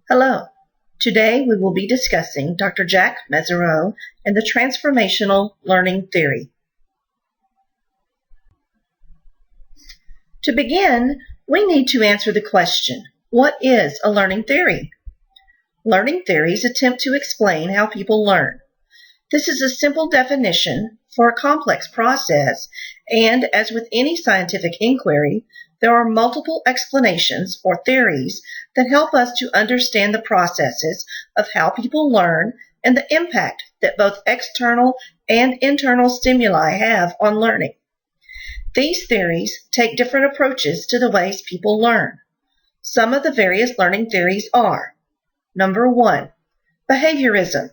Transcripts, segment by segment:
Hello. Today we will be discussing Dr. Jack Mezirow and the Transformational Learning Theory. To begin, we need to answer the question, what is a learning theory? Learning theories attempt to explain how people learn. This is a simple definition for a complex process, and as with any scientific inquiry, there are multiple explanations or theories that help us to understand the processes of how people learn and the impact that both external and internal stimuli have on learning. These theories take different approaches to the ways people learn. Some of the various learning theories are: Number 1, behaviorism.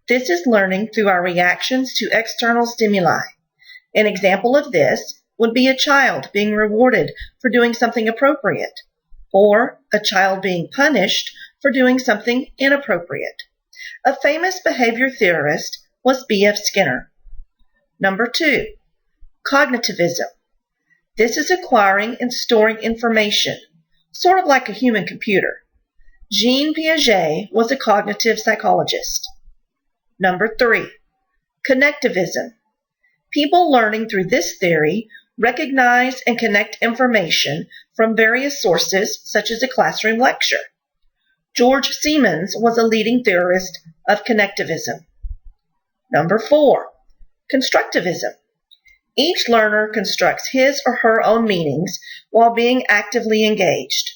This is learning through our reactions to external stimuli. An example of this would be a child being rewarded for doing something appropriate, or a child being punished for doing something inappropriate. A famous behavior theorist was B.F. Skinner. Number 2, cognitivism. This is acquiring and storing information, sort of like a human computer. Jean Piaget was a cognitive psychologist. Number 3, connectivism. People learning through this theory recognize and connect information from various sources, such as a classroom lecture. George Siemens was a leading theorist of connectivism. Number 4, constructivism. Each learner constructs his or her own meanings while being actively engaged.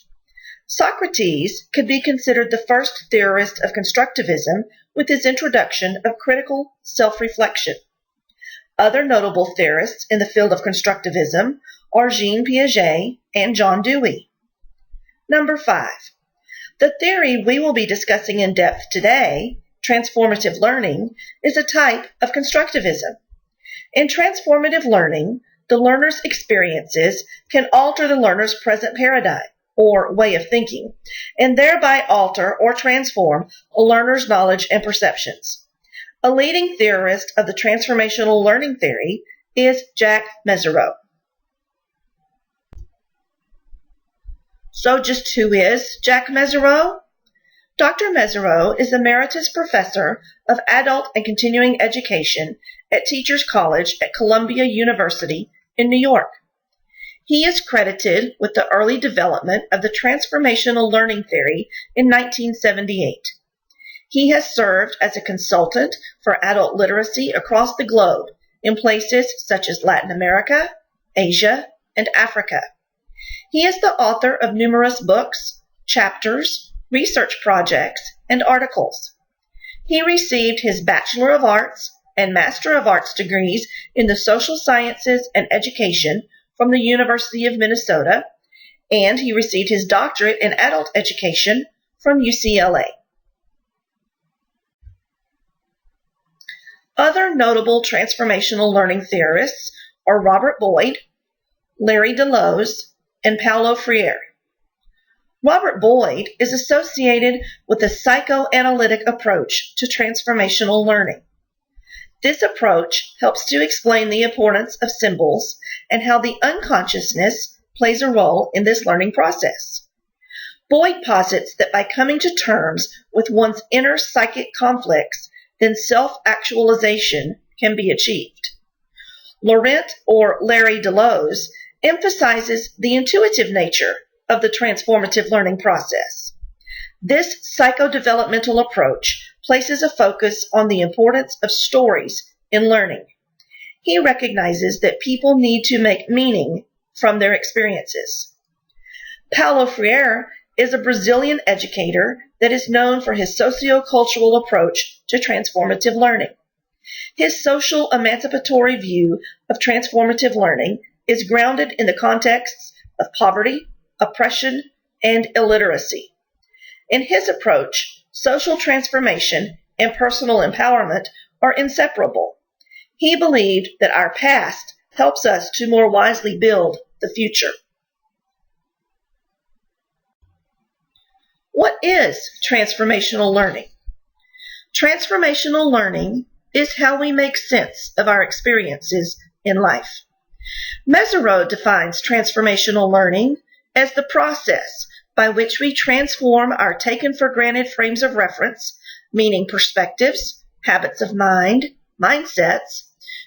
Socrates could be considered the first theorist of constructivism with his introduction of critical self-reflection. Other notable theorists in the field of constructivism are Jean Piaget and John Dewey. Number 5, the theory we will be discussing in depth today, transformative learning, is a type of constructivism. In transformative learning, the learner's experiences can alter the learner's present paradigm, or way of thinking, and thereby alter or transform a learner's knowledge and perceptions. A leading theorist of the transformational learning theory is Jack Mezirow. So just who is Jack Mezirow? Dr. Mezirow is Emeritus Professor of Adult and Continuing Education at Teachers College at Columbia University in New York. He is credited with the early development of the transformational learning theory in 1978. He has served as a consultant for adult literacy across the globe in places such as Latin America, Asia, and Africa. He is the author of numerous books, chapters, research projects, and articles. He received his Bachelor of Arts and Master of Arts degrees in the Social Sciences and Education from the University of Minnesota, and he received his doctorate in adult education from UCLA. Other notable transformational learning theorists are Robert Boyd, Larry Deleuze, and Paulo Freire. Robert Boyd is associated with the psychoanalytic approach to transformational learning. This approach helps to explain the importance of symbols and how the unconsciousness plays a role in this learning process. Boyd posits that by coming to terms with one's inner psychic conflicts, then self-actualization can be achieved. Laurent or Larry Deleuze emphasizes the intuitive nature of the transformative learning process. This psychodevelopmental approach places a focus on the importance of stories in learning. He recognizes that people need to make meaning from their experiences. Paulo Freire is a Brazilian educator that is known for his socio-cultural approach to transformative learning. His social emancipatory view of transformative learning is grounded in the contexts of poverty, oppression, and illiteracy. In his approach, social transformation and personal empowerment are inseparable. He believed that our past helps us to more wisely build the future. What is transformational learning? Transformational learning is how we make sense of our experiences in life. Mezirow defines transformational learning as the process by which we transform our taken-for-granted frames of reference, meaning perspectives, habits of mind, mindsets,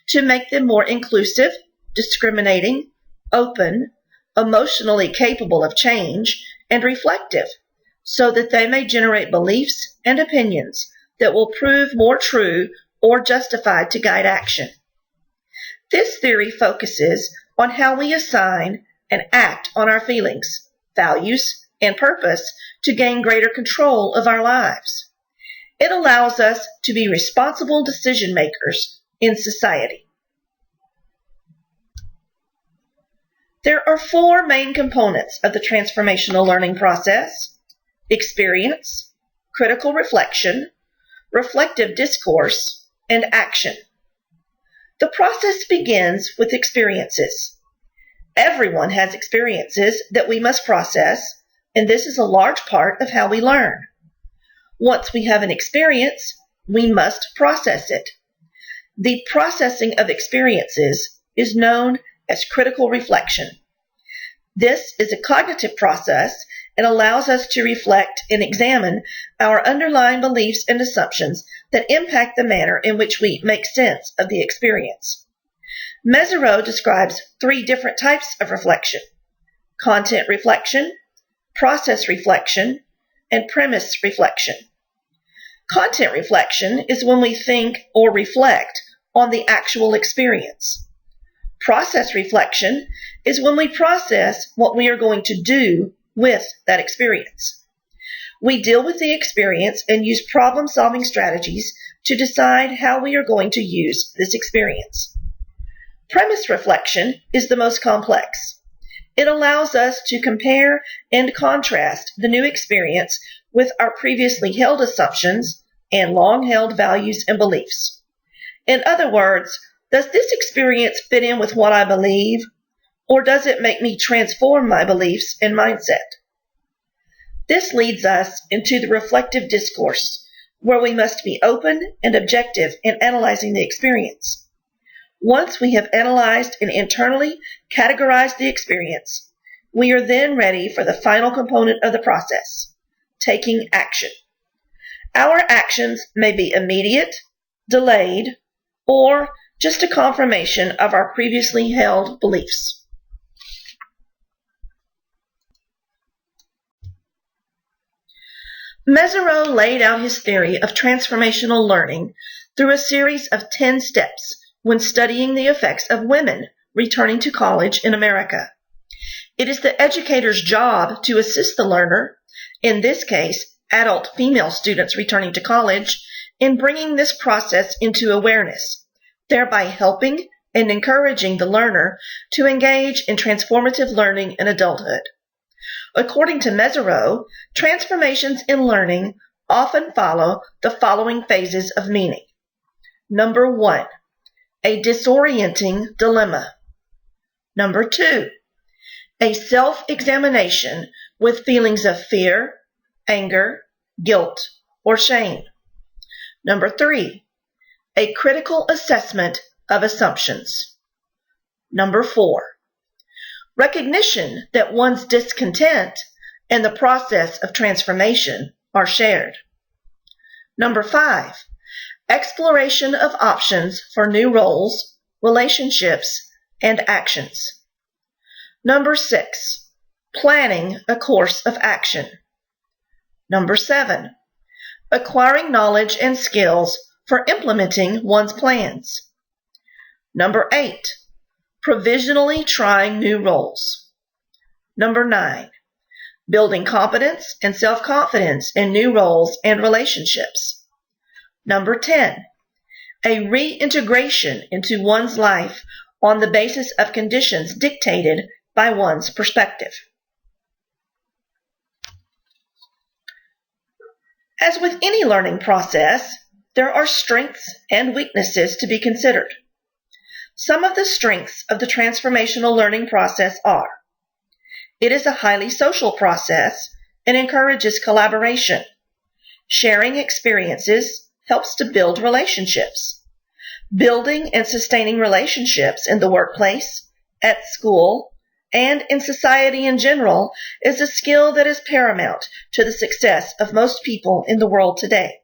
to make them more inclusive, discriminating, open, emotionally capable of change, and reflective, so that they may generate beliefs and opinions that will prove more true or justified to guide action. This theory focuses on how we assign and act on our feelings, values, and purpose to gain greater control of our lives. It allows us to be responsible decision makers in society. There are 4 main components of the transformational learning process: experience, critical reflection, reflective discourse, and action. The process begins with experiences. Everyone has experiences that we must process, and this is a large part of how we learn. Once we have an experience, we must process it. The processing of experiences is known as critical reflection. This is a cognitive process and allows us to reflect and examine our underlying beliefs and assumptions that impact the manner in which we make sense of the experience. Mezirow describes 3 different types of reflection: content reflection, process reflection, and premise reflection. Content reflection is when we think or reflect on the actual experience. Process reflection is when we process what we are going to do with that experience. We deal with the experience and use problem-solving strategies to decide how we are going to use this experience. Premise reflection is the most complex. It allows us to compare and contrast the new experience with our previously held assumptions and long-held values and beliefs. In other words, does this experience fit in with what I believe, or does it make me transform my beliefs and mindset? This leads us into the reflective discourse, where we must be open and objective in analyzing the experience. Once we have analyzed and internally categorized the experience, we are then ready for the final component of the process: taking action. Our actions may be immediate, delayed, or just a confirmation of our previously held beliefs. Mezirow laid out his theory of transformational learning through a series of 10 steps when studying the effects of women returning to college in America. It is the educator's job to assist the learner, in this case, adult female students returning to college, in bringing this process into awareness, thereby helping and encouraging the learner to engage in transformative learning in adulthood. According to Mezirow, transformations in learning often follow the following phases of meaning. Number 1, a disorienting dilemma. Number 2, a self-examination with feelings of fear, anger, guilt, or shame. Number 3, a critical assessment of assumptions. Number 4, recognition that one's discontent and the process of transformation are shared. Number 5, exploration of options for new roles, relationships, and actions. Number 6, planning a course of action. Number 7, acquiring knowledge and skills for implementing one's plans. Number 8, provisionally trying new roles. Number 9, building competence and self-confidence in new roles and relationships. Number 10, a reintegration into one's life on the basis of conditions dictated by one's perspective. As with any learning process, there are strengths and weaknesses to be considered. Some of the strengths of the transformational learning process are: it is a highly social process and encourages collaboration. Sharing experiences helps to build relationships. Building and sustaining relationships in the workplace, at school, and in society in general, is a skill that is paramount to the success of most people in the world today.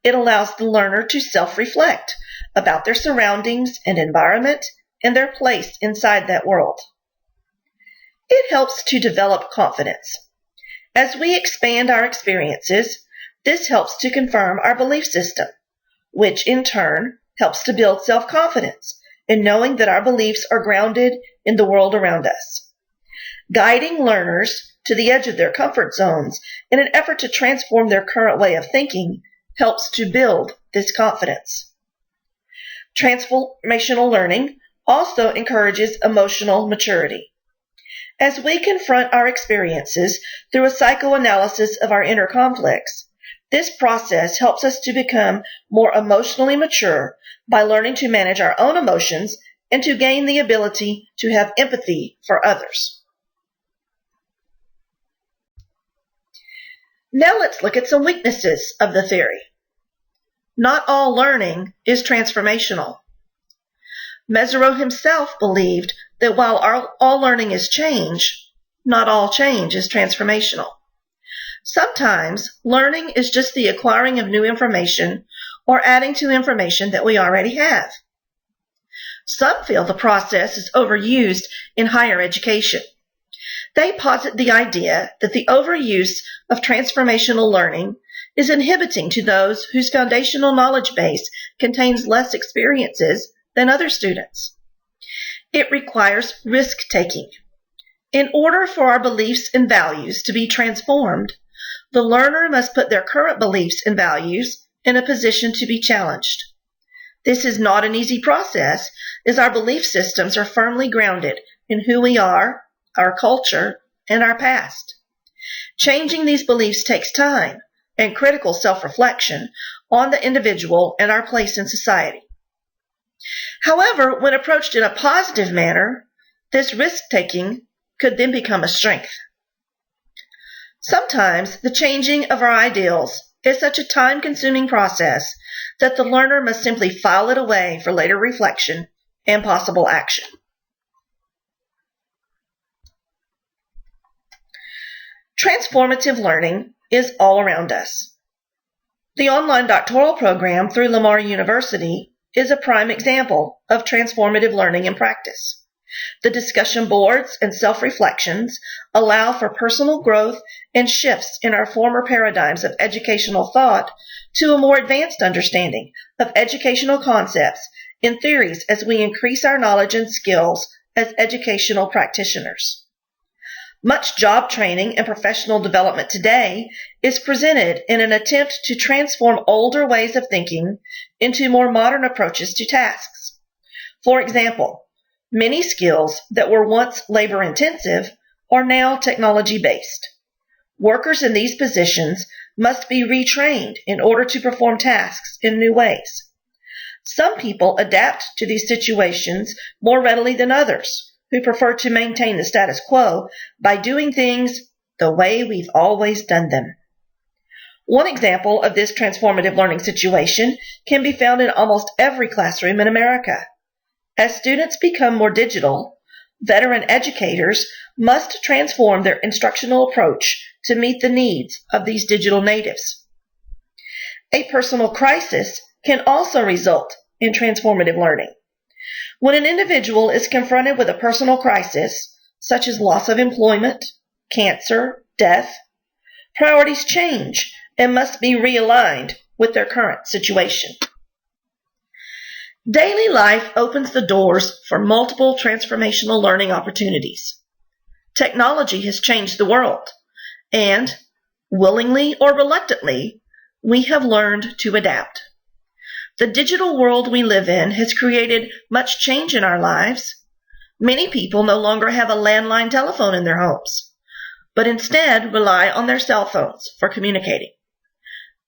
It allows the learner to self-reflect about their surroundings and environment and their place inside that world. It helps to develop confidence. As we expand our experiences, this helps to confirm our belief system, which in turn helps to build self-confidence in knowing that our beliefs are grounded in the world around us. Guiding learners to the edge of their comfort zones in an effort to transform their current way of thinking helps to build this confidence. Transformational learning also encourages emotional maturity. As we confront our experiences through a psychoanalysis of our inner conflicts, this process helps us to become more emotionally mature by learning to manage our own emotions and to gain the ability to have empathy for others. Now let's look at some weaknesses of the theory. Not all learning is transformational. Mezirow himself believed that while all learning is change, not all change is transformational. Sometimes learning is just the acquiring of new information or adding to information that we already have. Some feel the process is overused in higher education. They posit the idea that the overuse of transformational learning is inhibiting to those whose foundational knowledge base contains less experiences than other students. It requires risk-taking. In order for our beliefs and values to be transformed, the learner must put their current beliefs and values in a position to be challenged. This is not an easy process, as our belief systems are firmly grounded in who we are, our culture, and our past. Changing these beliefs takes time and critical self-reflection on the individual and our place in society. However, when approached in a positive manner, this risk-taking could then become a strength. Sometimes the changing of our ideals is such a time-consuming process that the learner must simply file it away for later reflection and possible action. Transformative learning is all around us. The online doctoral program through Lamar University is a prime example of transformative learning in practice. The discussion boards and self-reflections allow for personal growth and shifts in our former paradigms of educational thought to a more advanced understanding of educational concepts and theories as we increase our knowledge and skills as educational practitioners. Much job training and professional development today is presented in an attempt to transform older ways of thinking into more modern approaches to tasks. For example, many skills that were once labor-intensive are now technology-based. Workers in these positions must be retrained in order to perform tasks in new ways. Some people adapt to these situations more readily than others, who prefer to maintain the status quo by doing things the way we've always done them. One example of this transformative learning situation can be found in almost every classroom in America. As students become more digital, veteran educators must transform their instructional approach to meet the needs of these digital natives. A personal crisis can also result in transformative learning. When an individual is confronted with a personal crisis, such as loss of employment, cancer, death, priorities change and must be realigned with their current situation. Daily life opens the doors for multiple transformational learning opportunities. Technology has changed the world, and, willingly or reluctantly, we have learned to adapt. The digital world we live in has created much change in our lives. Many people no longer have a landline telephone in their homes, but instead rely on their cell phones for communicating.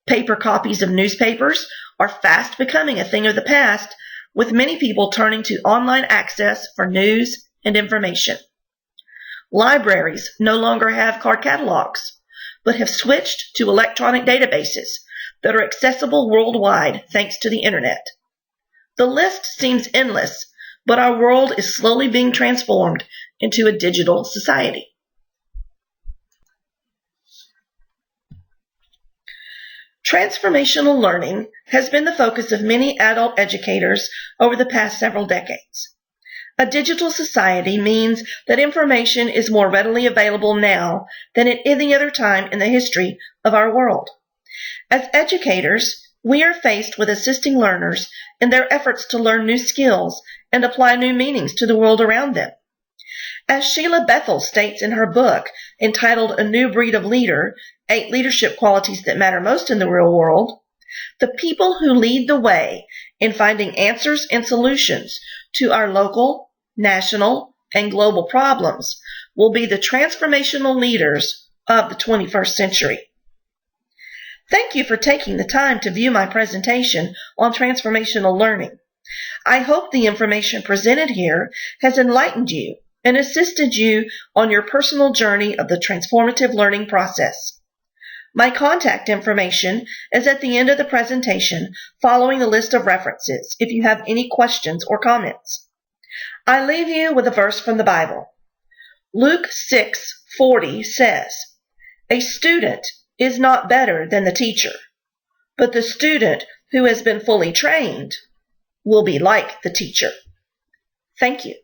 Paper copies of newspapers are fast becoming a thing of the past, with many people turning to online access for news and information. Libraries no longer have card catalogs, but have switched to electronic databases that are accessible worldwide thanks to the internet. The list seems endless, but our world is slowly being transformed into a digital society. Transformational learning has been the focus of many adult educators over the past several decades. A digital society means that information is more readily available now than at any other time in the history of our world. As educators, we are faced with assisting learners in their efforts to learn new skills and apply new meanings to the world around them. As Sheila Bethel states in her book entitled A New Breed of Leader, 8 Leadership Qualities That Matter Most in the Real World, the people who lead the way in finding answers and solutions to our local, national, and global problems will be the transformational leaders of the 21st century. Thank you for taking the time to view my presentation on transformational learning. I hope the information presented here has enlightened you and assisted you on your personal journey of the transformative learning process. My contact information is at the end of the presentation following a list of references if you have any questions or comments. I leave you with a verse from the Bible. Luke 6:40 says, "A student is not better than the teacher, but the student who has been fully trained will be like the teacher." Thank you.